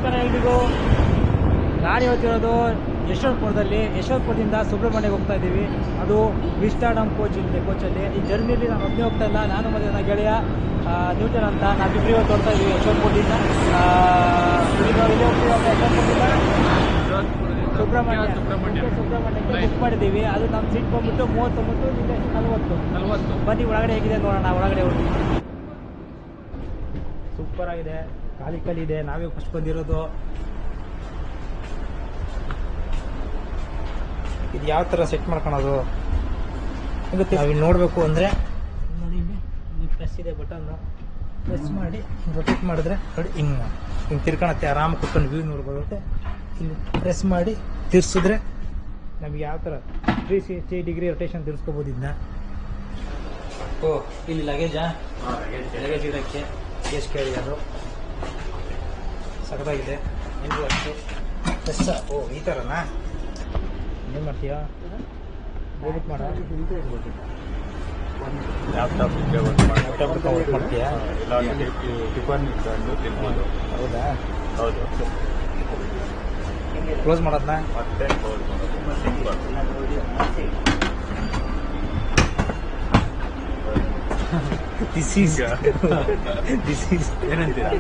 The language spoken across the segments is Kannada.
ನಮಸ್ಕಾರ ಎಲ್ರಿಗೂ. ಗಾಡಿ ಹೋಗ್ತಿರೋದು ಯಶವಂತಪುರದಿಂದ ಸುಬ್ರಹ್ಮಣ್ಯಕ್ಕೆ ಹೋಗ್ತಾ ಇದ್ದೀವಿ. ಅದು ವಿಸ್ಟಾಡಮ್ ಕೋಚ್ ಇದೆ. ಕೋಚಲ್ಲಿ ಈ ಜರ್ನಿಯಲ್ಲಿ ನಾನು ಒಬ್ಬನೇ ಹೋಗ್ತಾ ಇಲ್ಲ, ನಾನು ಮತ್ತು ನನ್ನ ಗೆಳೆಯ ನ್ಯೂಟನ್ ಅಂತ ನಾವಿಬ್ಬರು ಇವತ್ತು ಹೋಗ್ತಾ ಇದ್ದೀವಿ ಯಶವಂತಪುರದಿಂದ. ಸುಬ್ರಹ್ಮಣ್ಯಕ್ಕೆ ಬುಕ್ ಮಾಡಿದ್ದೀವಿ. ಅದು ನಮ್ಮ ಸೀಟ್ ಬಂದ್ಬಿಟ್ಟು 39, ಇಲ್ಲಿ 40. ಬನ್ನಿ ಒಳಗಡೆ ಹೇಗಿದೆ ನೋಡೋಣ. ಒಳಗಡೆ ಹೋಗಿ ಸೂಪರ್ ಆಗಿದೆ, ಖಾಲಿ ಇದೆ. ನಾವೇ ಫಸ್ಟ್ ಬಂದಿರೋದು. ಇದು ಯಾವ ಥರ ಸೆಟ್ ಮಾಡ್ಕೊಳೋದು ಗೊತ್ತಿಲ್ಲ. ನಾವಿಲ್ಲಿ ನೋಡಬೇಕು ಅಂದರೆ ನೋಡಿ, ಇಲ್ಲಿ ಪ್ರೆಸ್ ಇದೆ, ಬಟನ್ನು ಪ್ರೆಸ್ ಮಾಡಿ ರೊಟೇಟ್ ಮಾಡಿದ್ರೆ ನೋಡಿ ಹಿಂಗೆ ತಿರ್ಕೊಳತ್ತೆ. ಆರಾಮ ಕುತ್ಕೊಂಡು ವ್ಯೂ ನೋಡ್ಬೋದು. ಇಲ್ಲಿ ಪ್ರೆಸ್ ಮಾಡಿ ತಿರ್ಸಿದ್ರೆ ನಮ್ಗೆ ಯಾವ ಥರ 360 ಡಿಗ್ರಿ ರೊಟೇಷನ್ ತಿರ್ಸ್ಕೋಬೋದು ಇದನ್ನ. ಇಲ್ಲಿ ಲಗೇಜಾ, ಲಗೇಜ್ ಇಡೋಕ್ಕೆ ಕೇಸ್ ಕೇಳಿ, ಅದು ಸಖತ್ತಾಗಿದೆ. ನಿಮಗೂ ಅಷ್ಟು ಪ್ರೆಸ್. ಈ ಥರನಾ? ಏನು ಮಾಡ್ತೀಯಾ? ಡೆಬಿಟ್ ಮಾಡ ಲ್ಯಾಪ್ಟಾಪ್ ವರ್ಕ್ ಮಾಡ್ತೀಯಾ? ಟಿಫನ್ ಇಟ್ಕೊಂಡು ತಿನ್ಬೋದು. ಹೌದಾ? ಹೌದು. ಕ್ಲೋಸ್ ಮಾಡೋದನ್ನ ಮತ್ತೆ ಕ್ಲೋಸ್ ಮಾಡೋದು. ದಿಸ್ ಈಸ್ ಏನಂತೀರಾ?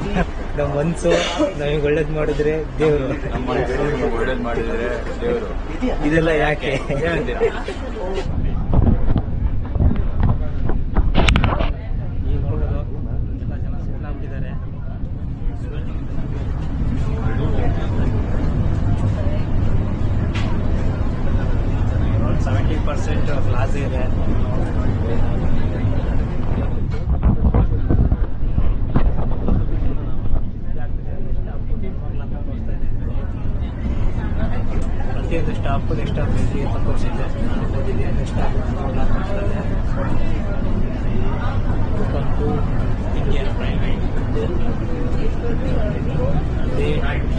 ನಮ್ಮ ಮನಸ್ಸು ನಮಗೆ ಒಳ್ಳೇದು ಮಾಡಿದ್ರೆ ದೇವರು, ನಮ್ಮ ಮನಸ್ಸು ಒಳ್ಳೇದು ಮಾಡಿದರೆ ದೇವರು. ಇದೆಲ್ಲ ಯಾಕೆ ಏನಂತೀರಾ? ಈಗ ನೋಡೋದು ಎಲ್ಲ ಜನ ಸೆಟ್ಲ್ ಆಗ್ಬಿಟ್ಟಿದ್ದಾರೆ. 70% ಕ್ಲಾಸ್ ಇದೆ. ಪ್ರತಿಯೊಂದು ಸ್ಟಾಫು ಎಷ್ಟಾಗ ಅಂತ ತೋರಿಸಿದ್ದೆ. ಓದಿದೆ ಸ್ಟಾಫ್ ತೋರಿಸ್ತದೆ. Indian private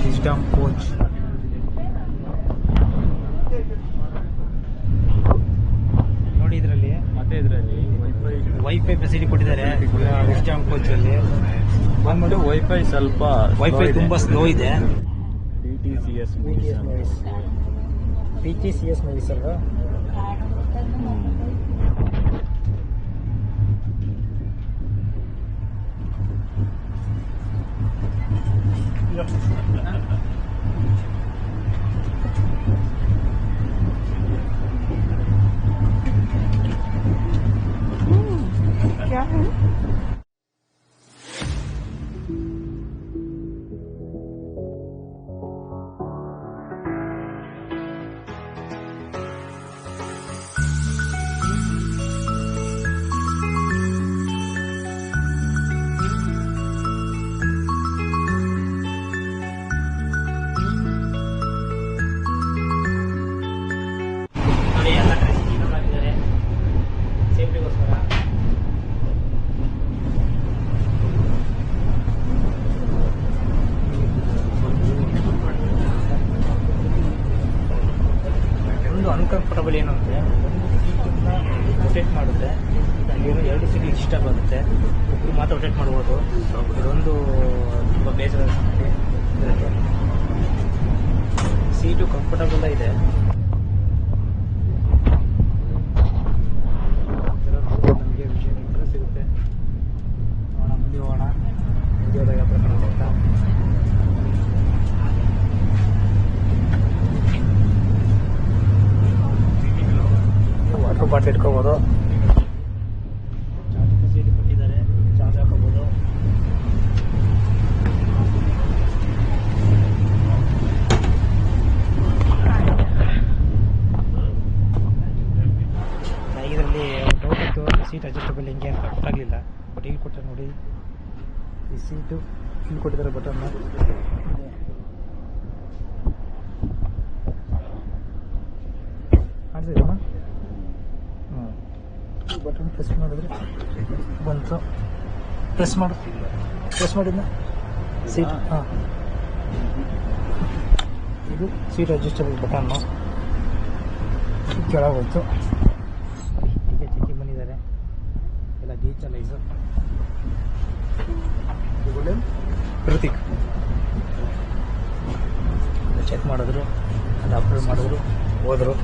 wisdom coach. ನೋಡಿ, ಇದರಲ್ಲಿ ಮತ್ತೆ ಇದರಲ್ಲಿ ವೈಫೈ ಫೆಸಿಲಿಟಿ ಕೊಟ್ಟಿದ್ದಾರೆ ವಿಸ್ಡಮ್ ಕೋಚಲ್ಲಿ. ಬಂದ್ಬಿಟ್ಟು ವೈಫೈ ಸ್ವಲ್ಪ ವೈಫೈ ತುಂಬ ಸ್ಲೋ ಇದೆ. PTCS ಮೂವೀಸ್ ಅಲ್ವಾ? ಎಲ್ಲ ಕಡೆ ಸ್ಕೀಮ್ ಆಗಿದ್ದಾರೆ ಸೇಫ್ಟಿಗೋಸ್ಕರ. ಒಂದು ಅನ್ಕಂಫರ್ಟಬಲ್ ಏನು ಅಂದರೆ, ರೊಟೇಟ್ ಮಾಡಿದ್ರೆ ಅಲ್ಲಿರೋ 2 ಸೀಟ್ ಡಿಸ್ಟರ್ಬ್ ಆಗುತ್ತೆ. ಒಬ್ಬರು ಮಾತ್ರ ರೊಟೇಟ್ ಮಾಡ್ಬೋದು. ಇದೊಂದು ತುಂಬ ಬೇಜಾರಾದ ಸಂಗತಿ. ಸೀಟು ಕಂಫರ್ಟಬಲ್ ಇದೆ. ನಮಗೆ ವಿಷಯ ಇಂಟ್ರೆಸ್ಟ್ ಸಿಗುತ್ತೆ. ಮುಂದೆ ಹೋಗೋಣ. ಮುಂದೆ ಹೋದಾಗ ಯಾವ ಥರ ಅಂತ ವಾಟರ್ ಬಾಟ್ಲ್ ಇಟ್ಕೋಬೋದು. ಚಾರ್ಜ್ ಫೆಸಿಲಿಟಿ ಕೊಟ್ಟಿದ್ದಾರೆ, ಚಾರ್ಜ್ ಹಾಕೋಬೋದು. ಇದರಲ್ಲಿ ಡೌಟ್ ಇತ್ತು, ಸೀಟ್ ಅಡ್ಜಸ್ಟಬಲ್ ಹೆಂಗೆ ಅಂತ ಗೊತ್ತಾಗಲಿಲ್ಲ. ಬಟ್ ಇಲ್ಲಿ ಕೊಟ್ಟರೆ ನೋಡಿ, ಈ ಸೀಟು ಇಲ್ಲಿ ಕೊಟ್ಟಿದ್ದಾರೆ ಬಟನ್ನು. ಕಾಣಿಸಿದಮ್ಮ? ಈ ಬಟನ್ ಪ್ರೆಸ್ ಮಾಡಿದ್ರೆ ಬಂತು. ಪ್ರೆಸ್ ಮಾಡಿದ್ನ ಸೀಟ್. ಹಾಂ, ಇದು ಸೀಟ್ ಅಡ್ಜಸ್ಟಬಲ್ ಬಟನ್ನು. ಕೆಳಗೆ ಹೋಯ್ತು. ಚೆಕಿಂಗ್ ಬಂದಿದ್ದಾರೆ ಎಲ್ಲ ಡೀಟೇಲೈಸು. ಪ್ರತೀಕ್ ಮಾಡಿದ್ರು, ಅದು ಅಪ್ಲೋಡ್ ಮಾಡಿದ್ರು, ಹೋದರು.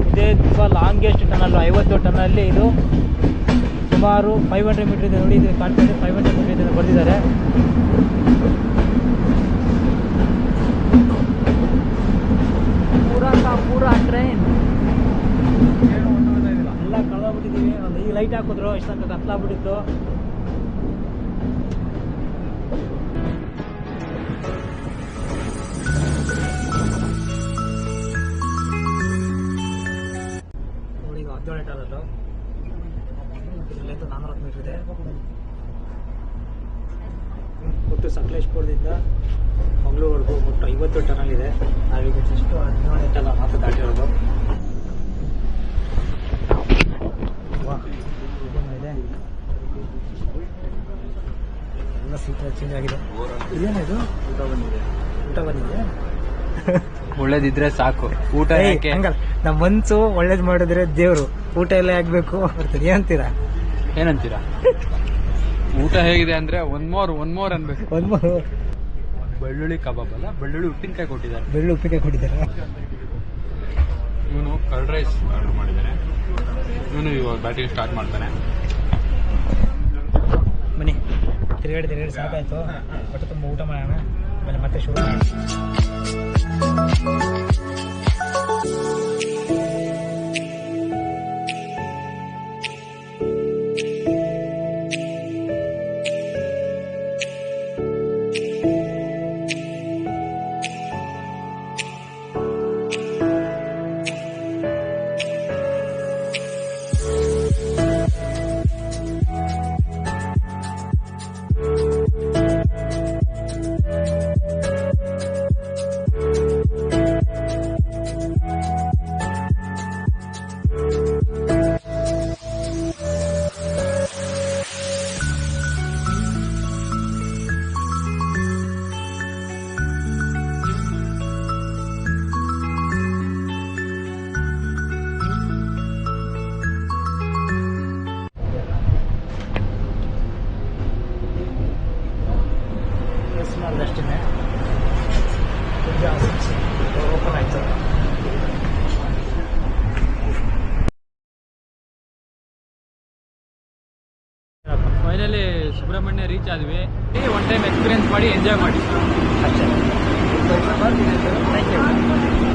ಇದೇ ತುಂಬ ಲಾಂಗೆಸ್ಟ್ ಟನಲ್ಲು, 50 ಟನ್ನಲ್ಲಿ ಇದು ಸುಮಾರು 500 ಮೀಟರ್ ಇದೆ. ನೋಡಿ, ಇದು ಕಾಣ್ತಿದೆ 500 ಮೀಟರ್ ಇದೆ ಬರೆದಿದ್ದಾರೆ. ಪೂರಾ ಟ್ರೈನ್ ಎಲ್ಲ ಕಳೆದೋಗ್ಬಿಟ್ಟಿದ್ದೀವಿ. ಒಂದು ಈಗ ಲೈಟ್ ಹಾಕಿದ್ರು, ಇಷ್ಟು ತನಕ ಕತ್ಲಾಗ್ಬಿಟ್ಟಿತ್ತು. ನೋಡಿ, ಈಗ 17 ಟನಲ್ಲು, ಇದರಲ್ಲಿಂದ 400 ಮೀಟರ್ ಇದೆ. ಒಟ್ಟು ಸಕಲೇಶ್ಪುರದಿಂದ ಮಂಗಳೂರುವರೆಗೂ ಒಟ್ಟು 50 ಟನಲ್ ಇದೆ. ನಾವೀಗ ಜಸ್ಟ್ 17 ಟನಲ್ ಮಾತ್ರ ದಾಟಿರೋದು. ಇದೆ ಎಲ್ಲ ಸೀಟ್ ಚೇಂಜ್ ಆಗಿದೆ. ಇದೇನಿದು? ಊಟ ಬಂದಿದೆ. ಒಳ್ಳೇದಿದ್ರೆ ಸಾಕು, ಊಟ ಯಾಕೆ? ಹಂಗಲ್ಲ, ನಮ್ಮ ಮನ್ಸು ಒಳ್ಳೇದ್ ಮಾಡಿದ್ರೆ ದೇವ್ರು, ಊಟ ಎಲ್ಲ ಆಗ್ಬೇಕು ಬರ್ತೀನಿ ಅಂತೀರಾ? ಏನಂತೀರಾ? ಊಟ ಹೇಗಿದೆ ಅಂದ್ರೆ ಒನ್ ಮೋರ್ ಅನ್ಬೇಕು. ಬೆಳ್ಳುಳ್ಳಿ ಕಬಾಬ್ ಅಲ್ಲ, ಬೆಳ್ಳುಳ್ಳಿ ಉಪ್ಪಿನಕಾಯಿ ಕೊಟ್ಟಿದ್ದಾರೆ. ಬೆಳ್ಳುಳ್ಳಿ ಉಪ್ಪಿನಕಾಯಿ ಕೊಟ್ಟಿದ್ದಾರೆ. ಇವನು ಕರ್ಡ್ ರೈಸ್ ಆರ್ಡರ್ ಮಾಡಿದ್ದಾನೆ. ಇವನು ಇವಾಗ ಬ್ಯಾಟಿಂಗ್ ಸ್ಟಾರ್ಟ್ ಮಾಡ್ತಾನೆ. ಬನ್ನಿ, ತಿರುಗಾಡಿ ಸಾಕಾಯ್ತು. ಹೊಟ್ಟೆ ತುಂಬ ಊಟ ಮಾಡೋಣ, ಆಮೇಲೆ ಮತ್ತೆ ಶುರು ಮಾಡೋಣ. ಅಷ್ಟೇ ಓಪನ್ ಆಯ್ತು. ಫೈನಲಿ ಸುಬ್ರಹ್ಮಣ್ಯ ರೀಚ್ ಆದ್ವಿ. ಒನ್ ಟೈಮ್ ಎಕ್ಸ್ಪೀರಿಯನ್ಸ್ ಮಾಡಿ ಎಂಜಾಯ್ ಮಾಡಿ ಅಷ್ಟೇ. Thank you.